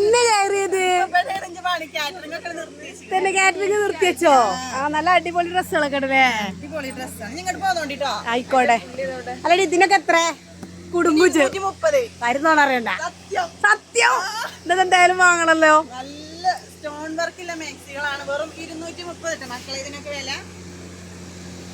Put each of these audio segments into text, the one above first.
എന്ന് കയറിയത് തന്നെ കാറ്ററിംഗ് നിർത്തിവെച്ചോ? ആ നല്ല അടിപൊളി ഡ്രസ്സുകളൊക്കെ ഇടല്ലേ? ആയിക്കോട്ടെ. അല്ലടി ഇതിനൊക്കെ എത്ര കുടുംബിച്ച് വരുന്നോന്ന് അറിയണ്ട. സത്യം ഇതെന്തായാലും വാങ്ങണല്ലോ. നല്ല സ്റ്റോൺ വർക്കുള്ള മാക്സികളാണ്. വെറും 230 മക്കളെ ഇതിനൊക്കെ വില.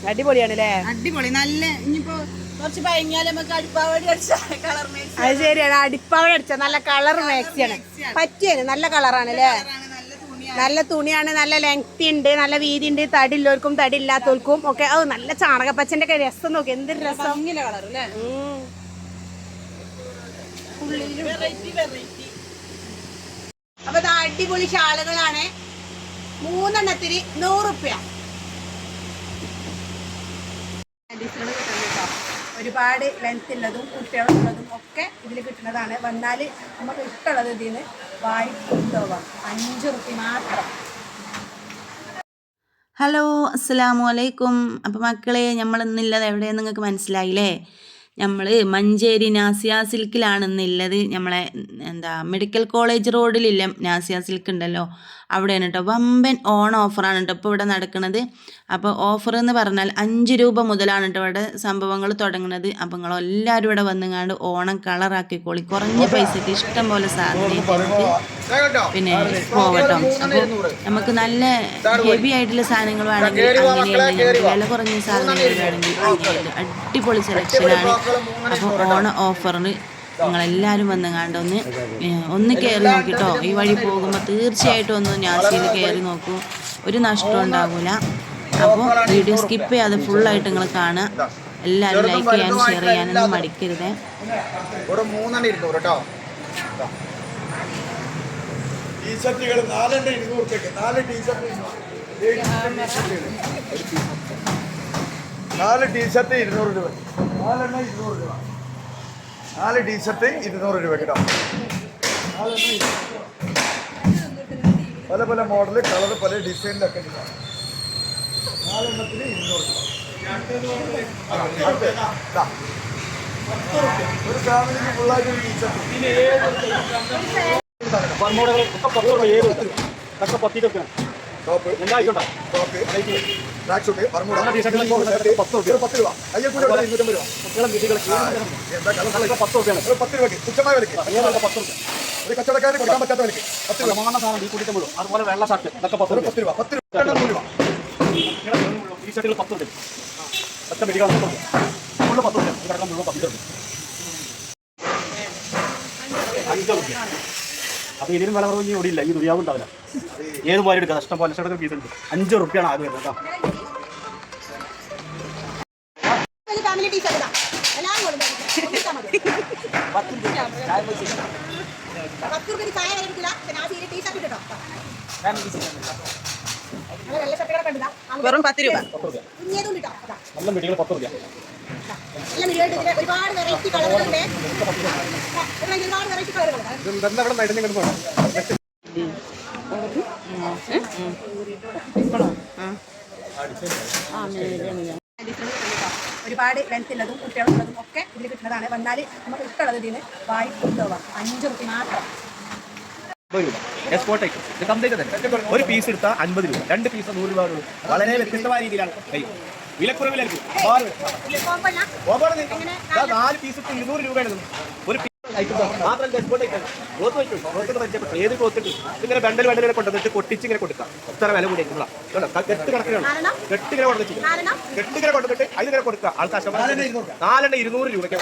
അടിപൊളിയാണല്ലേ? അടിപൊളി. നല്ല ഇനിയിപ്പോ കുറച്ച് പഴങ്ങിയാലും നമുക്ക് അടിപ്പാവടി അടിച്ച കളർ മാക്സി. അത് ശരിയാണ്, അടിപ്പാവടി അടിച്ച നല്ല കളർ മാക്സിയാണ്. പറ്റിയാണ്, നല്ല കളറാണ് അല്ലേ? നല്ല തുണിയാണ്, നല്ല ലെങ്തി ഉണ്ട്, നല്ല വീതി ഉണ്ട്. തടിയുള്ളവർക്കും തടി ഇല്ലാത്തവർക്കും ഒക്കെ. അത് നല്ല ചാണകപ്പച്ചന്റെ ഒക്കെ രസം നോക്കി, എന്തൊരു രസം. അപ്പൊ ഇത് അടിപൊളി ഷാളുകളാണ്. 3 100 രൂപ. ഒരുപാട് ലെങ്ത് ഉള്ളതും കുട്ടികളുള്ളതും ഒക്കെ ഇതിൽ കിട്ടുന്നതാണ്. വന്നാൽ നമുക്ക് ഇഷ്ടമുള്ളത് ഇതിന് വാരി കൊണ്ടുപോകാം. 5 രൂപ മാത്രം. ഹലോ, അസ്സലാമു അലൈക്കും. അപ്പോൾ മക്കളെ, നമ്മൾ ഇന്നുള്ളത് എവിടെയെന്ന് നിങ്ങൾക്ക് മനസ്സിലായില്ലേ? നമ്മൾ മഞ്ചേരി നാസിയ സിൽക്കിലാണ് ഇന്നുള്ളത്. നമ്മളെ മെഡിക്കൽ കോളേജ് റോഡിലില്ല നാസിയ സിൽക്ക് ഉണ്ടല്ലോ, അവിടെയാണ് കേട്ടോ. വമ്പൻ ഓൺ ഓഫറാണ് കേട്ടോ ഇപ്പോൾ ഇവിടെ നടക്കുന്നത്. അപ്പോൾ ഓഫർ എന്ന് പറഞ്ഞാൽ 5 രൂപ മുതലാണ് കേട്ടോ ഇവിടെ സംഭവങ്ങൾ തുടങ്ങുന്നത്. അപ്പോൾ നിങ്ങളെല്ലാവരും ഇവിടെ വന്നുങ്ങാണ്ട് ഓണം കളറാക്കിക്കോളി. കുറഞ്ഞ പൈസക്ക് ഇഷ്ടം പോലെ സാധനം പിന്നെ പോകട്ടോ. അപ്പോൾ നമുക്ക് നല്ല ഹെവി ആയിട്ടുള്ള സാധനങ്ങൾ വേണമെങ്കിൽ അങ്ങനെയുള്ള വില കുറഞ്ഞ സാധനങ്ങൾ വേണമെങ്കിൽ അങ്ങനെയുണ്ട്. അടിപൊളി സെലക്ഷനാണ്. അപ്പോൾ ഓണ ഓഫറിന് നിങ്ങളെല്ലാവരും വന്നുങ്ങാണ്ട് ഒന്ന് കയറി നോക്കിട്ടോ. ഈ വഴി പോകുമ്പോൾ തീർച്ചയായിട്ടും ഒന്ന് നാസിയിൽ കയറി നോക്കൂ, ഒരു നഷ്ടം ഉണ്ടാകില്ല. അപ്പോൾ വീഡിയോ സ്കിപ്പ് ചെയ്യാതെ ഫുള്ളായിട്ട് നിങ്ങൾ കാണുക. എല്ലാവരും ലൈക്ക് ചെയ്യാനും ഷെയർ ചെയ്യാനൊന്നും മടിക്കരുത്. ടീഷർട്ടുകൾ 4 200 4 ടീഷർട്ട് 4 ടീഷർട്ട് 200 രൂപ. 4 200 രൂപ. 4 ടീഷർട്ട് 200 രൂപ കേട്ടോ. പല പല മോഡല് കളർ പല ഡിസൈനിലൊക്കെ ഉണ്ടാവും. 4 200 രൂപ. ഒരു ഫാമിലിക്ക് ഫുള്ളായിട്ട് ഒരു ടീഷർട്ട് ടോപ്പ് എല്ലായിക്കോട്ടെ. ടോപ്പ് ട്രാക്ക് ഷൂട്ട് 10 രൂപ. അയ്യോ കൂടെ 250 രൂപ. എന്താ 10 രൂപയ്ക്ക് തുച്ഛമായ വിലക്ക് ഒരു കച്ചവടക്കാരന് കൊടുക്കാൻ പറ്റാത്ത വിലക്ക് 10 രൂപ. അതുപോലെ വെള്ള ഷർട്ട് ഇതൊക്കെ 10 രൂപ. 10 രൂപ 10 രൂപ. ടീഷർട്ടുകൾ 10 രൂപ. ഒറ്റ മെഡിക്കൽ 10 രൂപ. 10 രൂപ. 10 രൂപ. അപ്പൊ ഇതിനും വില കുറവ് ഓടിയില്ല. ഈ ദുര്യാവും ഉണ്ടാവില്ല. ഏത് പോലെ എടുക്കുക, ഇഷ്ടം പോലെ ലക്ഷത്തെ പീസ് ഉണ്ട്. 5 രൂപയാണ് ആദ്യം വരുന്നത് കേട്ടോ. വെറും 10 രൂപ. നല്ല മെറ്റീരിയൽ 10 രൂപ. ഒരുപാട് വെറൈറ്റി കളറുകളുണ്ട്. ഒരുപാട് ലെങ്ത് ഉള്ളതും കുട്ടികളുള്ളതും ഒക്കെ ഇതിൽ കിട്ടുന്നതാണ്. വന്നാൽ നമുക്ക് ഇഷ്ടമുള്ളത് ഇതിന് വാരി കൊണ്ടുപോകാം. 5 രൂപ മാത്രം. ഒരു പീസ് എടുത്താൽ 50 രൂപ, 2 പീസ് 100 രൂപ. വളരെ വ്യത്യസ്തമായ രീതിയിലാണ് വിലക്കുറവിലായിരിക്കും. 4 പീസ് 200 രൂപയാണ്. ഒരു മാത്രം ഏത് ക്ലോത്ത് ഇങ്ങനെ ബണ്ടൽ കൊണ്ടുവന്നിട്ട് പൊട്ടിച്ച് ഇങ്ങനെ കൊടുക്കാം. എത്ര വില കൂടി കെട്ട് കണക്കിനാണ്. കെട്ടിങ്ങനെ കൊണ്ടുവന്നിട്ട് അതിങ്ങനെ കൊടുക്കുക. ആൾക്കാർ 4 200 രൂപയ്ക്ക്.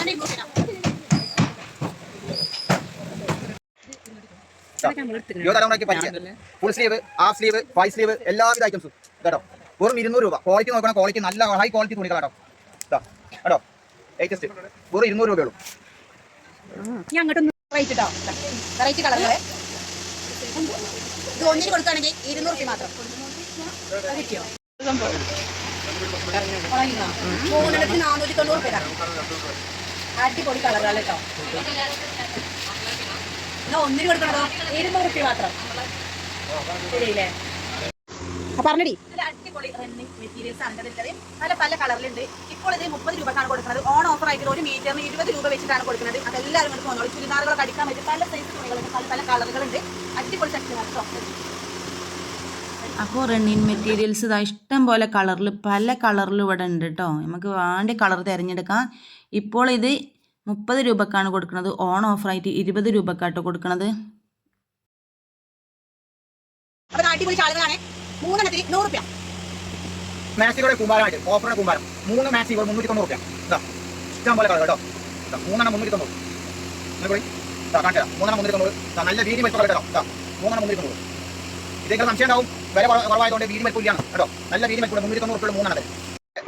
Full sleeve, half sleeve, five sleeve എല്ലാവിധ ഐറ്റംസും കേട്ടോ. വെറും 200 രൂപ. ക്വാളിറ്റി നോക്കണം, ക്വാളിറ്റി നല്ല ഹൈ ക്വാളിറ്റി തുണികൾ കേട്ടോ. കേട്ടോ ലേറ്റസ്റ്റ് വെറും 200 രൂപയുള്ളൂ. വെറൈറ്റി കളറുകള് ഇത് ഒന്നിന് കൊടുക്കുകയാണെങ്കിൽ 200 രൂപ മാത്രം. കിട്ടിയോ? 490 രൂപ. അടിപൊളി കളറുകൾ കേട്ടോ. ഒന്നിന് കൊടുക്കണതോ 200 രൂപ മാത്രം. ശരിയല്ലേ? പറഞ്ഞടി. അടിപൊളി റണ്ണിങ് മെറ്റീരിയൽസ് ആണ് ഇതിലുള്ളത്. നല്ല പല കളറിലുണ്ട്. ഇപ്പോൾ ഇത് 30 രൂപക്കാണ് കൊടുക്കുന്നത്. ഓൺ ഓഫർ ആയിട്ട് ഒരു മീറ്ററിന് 20 രൂപ വെച്ചിട്ടാണ് കൊടുക്കുന്നത്. അതെല്ലാവരും കൊണ്ട് പോകുന്നത്. ചുരിദാറുകളൊക്കെ അടിക്കാൻ പറ്റും. പല സൈസ് തുണികളുണ്ട്, പല പല കളറുകളുണ്ട്. അടിപൊളി സെക്ഷനാണ് കേട്ടോ. അപ്പോൾ റണ്ണിൻ മെറ്റീരിയൽസ് ഇതാ ഇഷ്ടം പോലെ കളറിൽ പല കളറിൽ ഇവിടെ ഉണ്ട് കേട്ടോ. നമുക്ക് വേണ്ട കളർ തിരഞ്ഞെടുക്കാം. ഇപ്പോൾ ഇത് 30 രൂപക്കാണ് കൊടുക്കുന്നത്. ഓൺ ഓഫറായിട്ട് 20 രൂപക്കാട്ടോ കൊടുക്കുന്നത്. അപ്പോൾ അടിപൊളി ഷാളുകളാണ്. 3 എണ്ണത്തിന് 100 രൂപ. മാക്സിയുടെ കൂമ്പാരമായിട്ട് ഓഫറിന്റെ കൂമ്പാരം 3 മാക്സി 390 രൂപ. ഇതാ ഇഷ്ടം പോലെ കളർ കേട്ടോ. 3 എണ്ണം 390. കാണിച്ചാ 3 എണ്ണം 390. നല്ല വീതി വലിപ്പം കേട്ടോ. 3 എണ്ണം 390. ഇതേക്കാൾ സംശയം ഉണ്ടാവും. വില കുറവായതുകൊണ്ട് വീതി വലിപ്പം ഇല്ലാണ് കേട്ടോ. നല്ല വീതി വലിപ്പം 390 രൂപ 3 എണ്ണത്.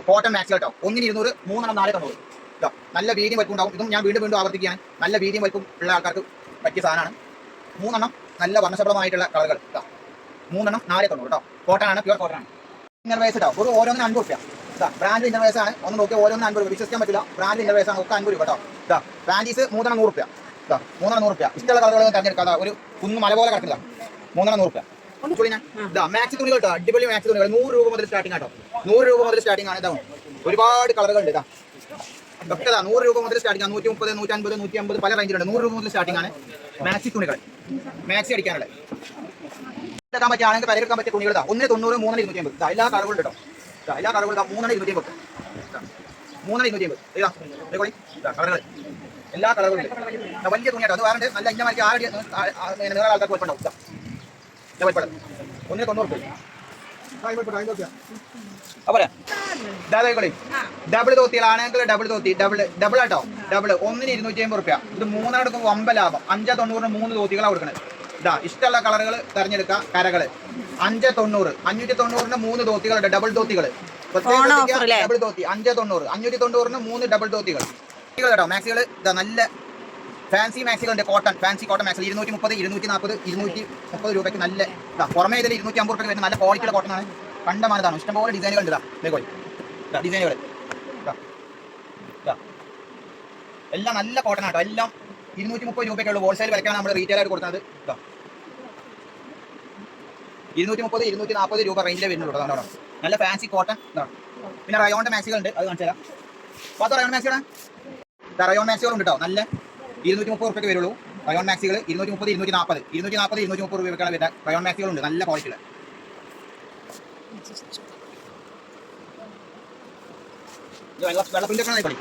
കോട്ടൺ മാക്സി കേട്ടോ. 1 200 3 എണ്ണം 490 കേട്ടോ. നല്ല വീതിയും വലിപ്പം ഉണ്ടാവും. ഇതും ഞാൻ വീണ്ടും ആവർത്തിക്കുകയാണ്. നല്ല വീതിയും വലിപ്പം ഉള്ള ആൾക്കാർക്ക് പറ്റിയ സാധനമാണ്. 3 എണ്ണം നല്ല വർണ്ണശബളമായിട്ടുള്ള കളറുകൾ കേട്ടോ. 3 എണ്ണം 490 കേട്ടോ. കോട്ടൺ ആണ്, പ്യൂർ കോട്ടൺ ആണ്. ഇന്നർവേസ് കേട്ടോ. ഒരു ഓരോന്നിന് 50 രൂപ. ബ്രാൻഡ് ഇന്നർവേസ് ആണ്. ഒന്ന് നോക്കിയാൽ ഓരോന്നിന് 50 രൂപ. വിശ്വസിക്കാൻ പറ്റില്ല. ബ്രാൻഡ് ഇന്നർവേസ് ആണ്. ഒക്കെ 50 രൂപ കേട്ടോ. പാൻറ്റീസ് 3 എണ്ണം 100 രൂപ. 3 എണ്ണം 100 രൂപ. ഇഷ്ടമുള്ള കളറുകൾ തിരഞ്ഞെടുക്കാം. ഒരു കുന്ന് മല പോലെ കിടക്കില്ല. 3 എണ്ണം 100 രൂപ. മാക്സി തുണികൾ കേട്ടോ. അടിപൊളി മാക്സി തുണികൾ 100 രൂപ മുതൽ സ്റ്റാർട്ടിംഗ് ആട്ടോ. 100 രൂപ മുതൽ സ്റ്റാർട്ടിംഗ് ആണ്. ഇതാവും ഒരുപാട് കളറുകൾ ഉണ്ട്. ഇതൊക്കെ 100 രൂപ മുതൽ സ്റ്റാർട്ടിംഗ് ആണ്. 130 150 150 പല റേഞ്ചിലുണ്ട്. 100 രൂപ മുതൽ സ്റ്റാർട്ടിംഗ് ആണ് മാക്സി തുണികൾ. മാക്സി അടിക്കാനുള്ളത് എടുക്കാൻ പറ്റിയ ആണെങ്കിൽ പരിഹരിക്കാൻ പറ്റിയ തുണികൾ 1 90 3 250. എല്ലാ കളറുകളും കേട്ടോ. എല്ലാ കളറുകളും 3 250. 3 250. കളറുകൾ എല്ലാ കളറുകളും ഉണ്ട്. വലിയ തുണിയാട്ടോ. അത് വേറെ നല്ല ഇന്നമാർക്ക് നിങ്ങളെ ആൾക്കാർക്ക് കുഴപ്പമുണ്ടാവും. 1 90 രൂപ. അപ്പൊ ഡബിൾ തോത്തികളാണെങ്കിൽ ഡബിൾ ആട്ടോ. ഡബിൾ 1 250 രൂപ. ഇത് 3 എടുക്കുമ്പോൾ 5 ലാഭം. 5 90 3 തോത്തികളാണ് കൊടുക്കുന്നത്. ഇതാ ഇഷ്ടമുള്ള കളറുകൾ തിരഞ്ഞെടുക്കാം. കരകള് 5 90. 590 3 തോത്തികളുണ്ട്. ഡബിൾ തോത്തികൾ ഡബിൾ തോത്തി 5 90. 590 3 ഡബിൾ തോത്തികൾ കേട്ടോ. മാക്സികൾ ഇതാ നല്ല ഫാൻസി മാക്സികളുണ്ട്. കോട്ടൺ ഫാൻസി കോട്ടൺ മാക്സികൾ 230 240 230 രൂപയ്ക്ക് നല്ല പുറമേ ഇതിൽ 250 രൂപയ്ക്ക് വരുന്ന നല്ല ക്വാളിറ്റിയുള്ള കോട്ടൺ ആണ്. കണ്ടമാനതാണ്. ഇഷ്ടംപോലെ ഡിസൈനുകൾ ഉണ്ട്. ഡിസൈനുകൾ എല്ലാം നല്ല കോട്ടൺ ആട്ടോ. എല്ലാം 230 രൂപയ്ക്കുള്ള ഹോൾസെയിൽ വിലക്കാണ് നമ്മൾ റീറ്റെയിൽ ആയിട്ട് കൊടുക്കുന്നത്. 230 240 രൂപ റേഞ്ചിലേ വരുന്നുള്ളൂ. അതാണ് നല്ല ഫാൻസി കോട്ടൺ. പിന്നെ റയോണിന്റെ മാക്സികളുണ്ട്. അത് കാണിച്ചു തരാം. അപ്പോൾ റയോൺ മാക്സികളാണ്. റയോൺ മാക്സികളുണ്ട് കേട്ടോ. നല്ല 230 രൂപയ്ക്ക് വരുള്ളൂ. റയോൺ മാക്സികൾ 230 240 230 രൂപയ്ക്കാണ് വരുന്നത്. റയോൺ മാക്സികളുണ്ട് നല്ല ക്വാളിറ്റിയിൽ. വെള്ളപ്പിൻ്റെ കളി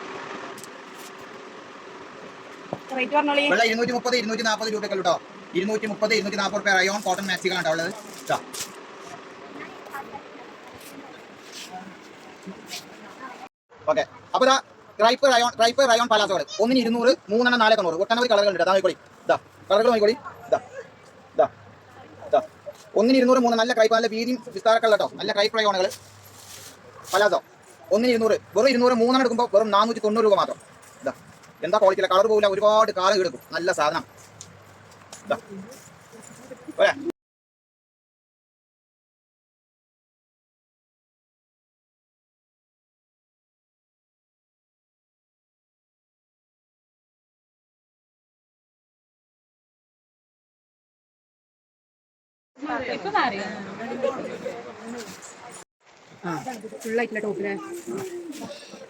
വെള്ള 230 240 രൂപയ്ക്കുള്ളൂ കേട്ടോ. 230 240 രൂപ റയോൺ കോട്ടൺ മാക്സികളാണ് ഉള്ളത്. ഓക്കെ. അപ്പോൾ ക്രൈപ്പ് റയോൺ പലാസോകൾ 1 200 3 എണ്ണം 490. ഒട്ടനവധി കളറുകളുണ്ട്. അതാ നോക്കിക്കോളി. കളറുകൾ നോക്കിക്കോളി. 1 200 3 നല്ല ക്രൈപ്പ് നല്ല വീതിയും വിസ്താരമൊക്കെ കേട്ടോ. നല്ല ക്രൈപ്പ് റയോണുകൾ പലാസോ 1 200. വെറും 200 3 എടുക്കുമ്പോൾ വെറും 490 രൂപ മാത്രം. എന്താ ക്വാളിറ്റിയില്ല. കളർ പോകില്ല. ഒരുപാട് കാലം എടുക്കും. നല്ല സാധനം. ഫുള്ളായിട്ടുള്ള ടോപ്പിലെ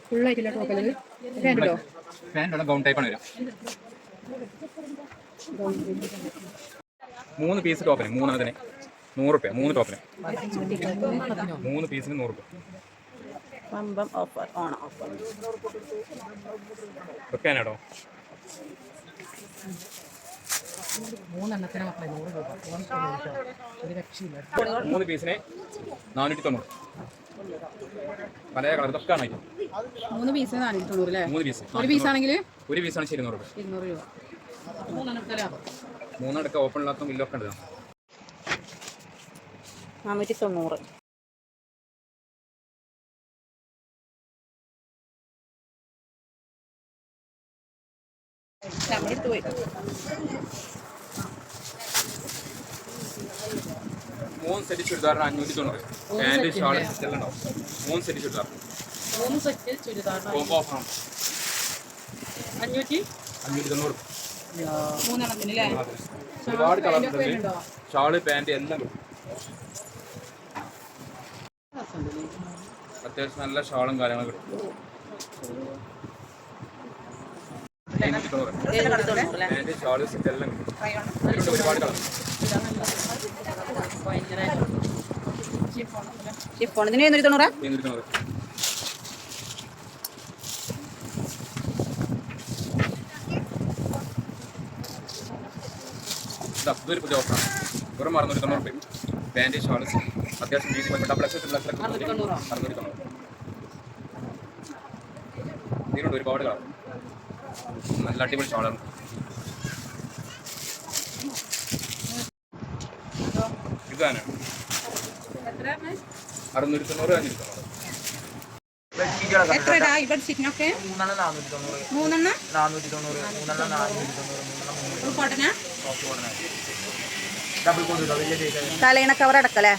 ഫുള്ളായിട്ടുള്ള ടോപ്പല്ലേ പാൻറ്റുള്ള ഗൗൺ ടൈപ്പാണ് വരിക. 3 പീസ് ടോപ്പിന് 3 എണ്ണത്തിന് 100 രൂപ. 3 ടോപ്പിന് 3 പീസിന് 100 രൂപ. വെക്കാനാടോ 3 പീസിന് 490. പല കളർ ഇതൊക്കെ ആണ്. 3 പീസിന് 490 അല്ലേ? 3 പീസ്. ഒരു പീസാണെങ്കിൽ ഒരു പീസാണ് 200 രൂപ. 200 രൂപ. 3 അടുക്ക ഓപ്പൺ ഇല്ലാത്ത ബില്ലൊക്കെ ഉണ്ട്. 490. നമ്മളെടുത്ത് പോയി 3 സെറ്റ് ചുരിദാറിന് 590. പാൻറ് ഷാള് എല്ലാം ഉണ്ടാവും. 3 set churidar. 3 set churidar combo ഓഫറാണ്. 590. 3 എണ്ണത്തിന് അല്ലേ? ഒരുപാട് കളർ ഉണ്ട്. ഷാള് പാൻറ് എല്ലാം കിട്ടും. അത്യാവശ്യം നല്ല ഷാളും കാര്യങ്ങളൊക്കെ കിട്ടും. 790. പാന്റ് ഷാള് സെറ്റ് എല്ലാം കിട്ടും. ഇതിലുണ്ട് ഒരുപാട് കളർ. ഷിഫോണിന് 790. 790. ഇതൊരു പുതിയ ഓഫറാണ്. വെറും 690 രൂപയും പാന്റ് ഷാള് അത്യാവശ്യം വീതി ഡബിൾ എക്സ് 690. ഇതിലുണ്ട് ഒരുപാട് കളർ. നല്ല അടിപൊളി ഷാളാണ്. ഇതാണ് 690, 590. എത്രടാ ഈ ബെഡ്ഷീറ്റിനൊക്കെ? 3 കോട്ടനാ? തലയിണ കവർ അടക്കല്ലേ?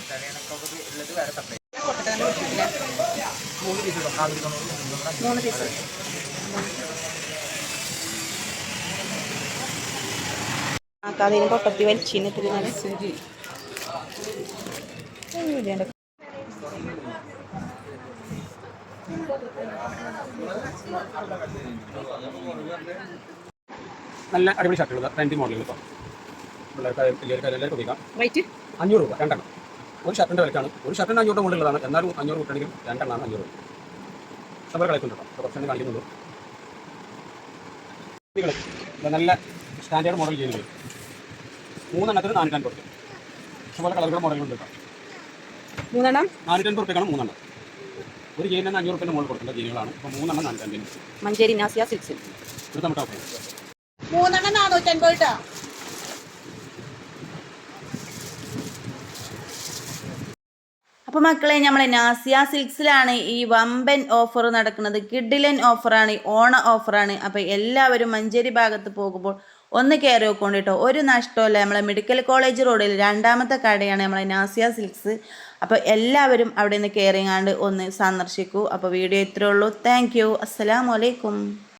3 പീസ്. അതിന് പൊക്കത്തി വലിച്ചിട്ട് നല്ല അടിപൊളി ഷർട്ടുകൾ ട്രെൻഡി മോഡലുകൾ ഇപ്പോൾ എല്ലാവർക്കും ഉപയോഗിക്കാം. റേറ്റ് 500 രൂപ 2 എണ്ണം. ഒരു ഷർട്ടിൻ്റെ വിലക്കാണ്. ഒരു ഷർട്ടിന് 500 മുകളിലുള്ളതാണ്. എന്നാലും 500 കിട്ടണമെങ്കിൽ 2 എണ്ണമാണ് 500 രൂപ. ഇഷ്ടംപോലെ കളക്കുന്നുണ്ടോ? കുറച്ചെണ്ണം കാണിക്കുന്നുള്ളൂ. നല്ല സ്റ്റാൻഡേർഡ് മോഡൽ ചെയ്യുന്നത് 3 എണ്ണത്തിന് 450 രൂപ. ഇഷ്ടംപോലെ കളറുകൾ മോഡലുകളുണ്ട് കേട്ടോ. 3 എണ്ണം 450 രൂപയ്ക്കാണ് 3 എണ്ണം. ഒരു ജീനിന് 500 രൂപ മുകളിൽ കൊടുക്കുന്ന ജീനുകളാണ്. ഇപ്പോൾ 3 എണ്ണം 450. മഞ്ചേരി നാസിയ സിൽക്സിൽ ഒരു തമിഴ് ടോപ്പ് 3 എണ്ണം 450 കേട്ടോ. അപ്പോൾ മക്കളെ നമ്മളെ നാസിയ സിൽക്സിലാണ് ഈ വമ്പൻ ഓഫർ നടക്കുന്നത്. കിഡിലൻ ഓഫറാണ്, ഓണ ഓഫറാണ്. അപ്പോൾ എല്ലാവരും മഞ്ചേരി ഭാഗത്ത് പോകുമ്പോൾ ഒന്ന് കയറി വെക്കൊണ്ട് കേട്ടോ. ഒരു നഷ്ടമല്ല. നമ്മളെ മെഡിക്കൽ കോളേജ് റോഡിൽ 2ാമത്തെ കടയാണ് നമ്മളെ നാസിയ സിൽക്സ്. അപ്പോൾ എല്ലാവരും അവിടെ നിന്ന് കയറിങ്ങാണ്ട് ഒന്ന് സന്ദർശിക്കൂ. അപ്പോൾ വീഡിയോ ഇത്രയേ ഉള്ളൂ. Thank you. അസ്സലാമു അലൈക്കും.